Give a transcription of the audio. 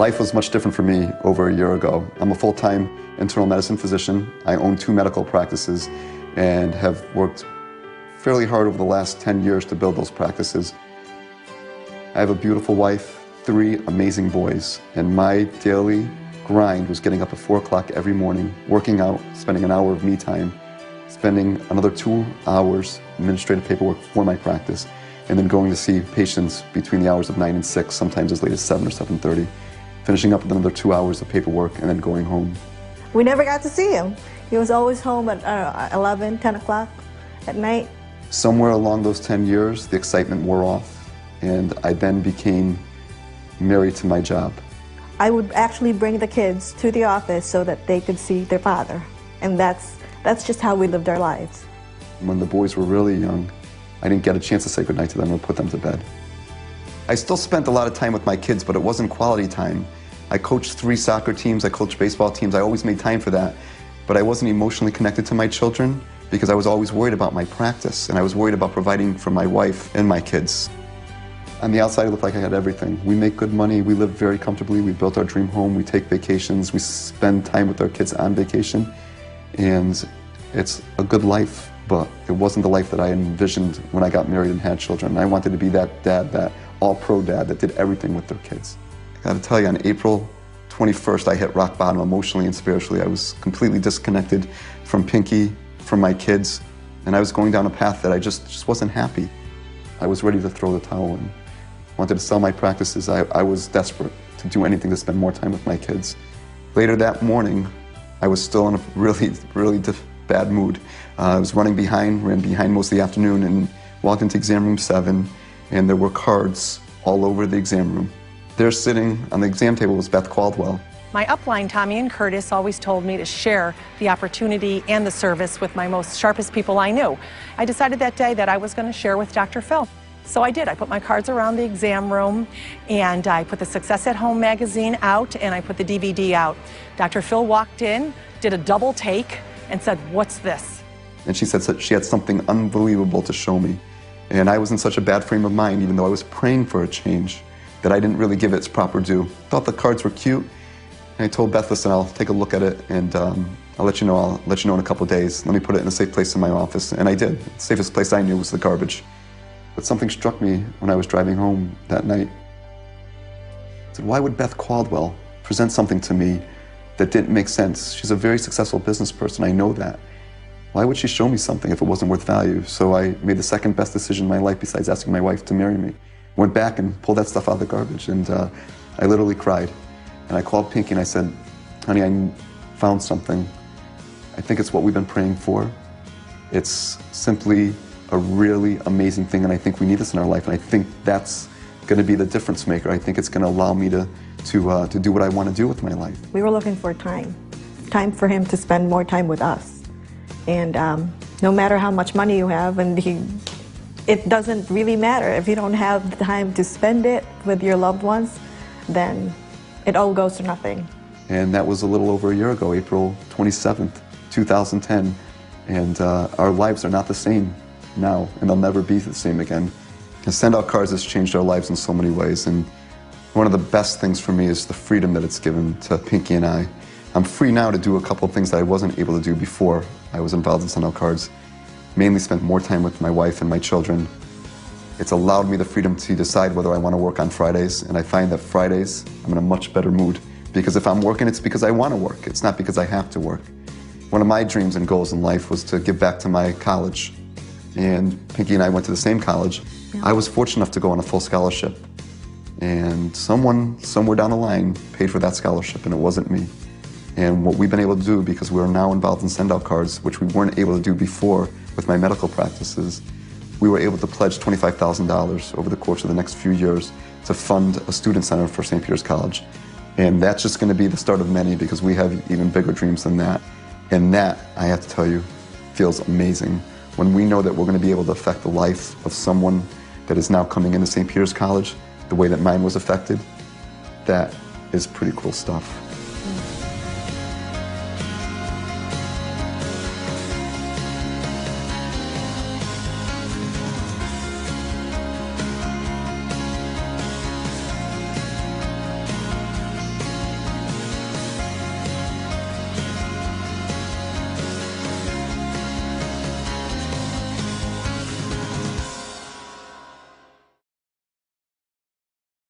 Life was much different for me over a year ago. I'm a full-time internal medicine physician. I own 2 medical practices and have worked fairly hard over the last 10 years to build those practices. I have a beautiful wife, 3 amazing boys, and my daily grind was getting up at 4 o'clock every morning, working out, spending an hour of me time, spending another 2 hours administrative paperwork for my practice, and then going to see patients between the hours of 9 and 6, sometimes as late as 7 or 7:30, finishing up with another 2 hours of paperwork and then going home. We never got to see him. He was always home at 11, 10 o'clock at night. Somewhere along those 10 years, the excitement wore off, and I then became married to my job. I would actually bring the kids to the office so that they could see their father, and that's just how we lived our lives. When the boys were really young, I didn't get a chance to say goodnight to them or put them to bed. I still spent a lot of time with my kids, but it wasn't quality time. I coached 3 soccer teams, I coached baseball teams, I always made time for that, but I wasn't emotionally connected to my children because I was always worried about my practice, and I was worried about providing for my wife and my kids. On the outside, it looked like I had everything. We make good money, we live very comfortably, we built our dream home, we take vacations, we spend time with our kids on vacation, and it's a good life, but it wasn't the life that I envisioned when I got married and had children. I wanted to be that dad, that all-pro dad that did everything with their kids. I gotta tell you, on April 21st, I hit rock bottom emotionally and spiritually. I was completely disconnected from Pinky, from my kids, and I was going down a path that I just wasn't happy. I was ready to throw the towel in. Wanted to sell my practices. I was desperate to do anything to spend more time with my kids. Later that morning, I was still in a really bad mood. I was ran behind most of the afternoon, and walked into exam room 7, and there were cards all over the exam room. There sitting on the exam table was Beth Caldwell. My upline, Tommy and Curtis, always told me to share the opportunity and the service with my most sharpest people I knew. I decided that day that I was going to share with Dr. Phil. So I did. I put my cards around the exam room, and I put the Success at Home magazine out, and I put the DVD out. Dr. Phil walked in, did a double take, and said, "What's this?" And she said she had something unbelievable to show me. And I was in such a bad frame of mind, even though I was praying for a change, that I didn't really give it its proper due. Thought the cards were cute, and I told Beth, listen, I'll take a look at it, and I'll let you know in a couple of days. Let me put it in a safe place in my office. And I did. The safest place I knew was the garbage. But something struck me when I was driving home that night. I said, why would Beth Caldwell present something to me that didn't make sense? She's a very successful business person, I know that. Why would she show me something if it wasn't worth value? So I made the second best decision in my life besides asking my wife to marry me. Went back and pulled that stuff out of the garbage, and I literally cried. And I called Pinky and I said, honey, I found something. I think it's what we've been praying for. It's simply a really amazing thing, and I think we need this in our life, and I think that's going to be the difference maker. I think it's going to allow me to do what I want to do with my life. We were looking for time for him to spend more time with us. And no matter how much money you have, it doesn't really matter. If you don't have the time to spend it with your loved ones, then it all goes to nothing. And that was a little over a year ago, April 27th, 2010, and our lives are not the same now, and they'll never be the same again. And Send Out Cards has changed our lives in so many ways, and one of the best things for me is the freedom that it's given to Pinky and I. I'm free now to do a couple of things that I wasn't able to do before I was involved in Send Out Cards. Mainly spent more time with my wife and my children. It's allowed me the freedom to decide whether I want to work on Fridays, and I find that Fridays I'm in a much better mood, because if I'm working, it's because I want to work. It's not because I have to work. One of my dreams and goals in life was to give back to my college, and Pinky and I went to the same college. Yeah. I was fortunate enough to go on a full scholarship, and someone somewhere down the line paid for that scholarship, and it wasn't me. And what we've been able to do, because we're now involved in Send Out Cards, which we weren't able to do before with my medical practices, we were able to pledge $25,000 over the course of the next few years to fund a student center for St. Peter's College. And that's just going to be the start of many, because we have even bigger dreams than that. And that, I have to tell you, feels amazing. When we know that we're going to be able to affect the life of someone that is now coming into St. Peter's College the way that mine was affected, that is pretty cool stuff.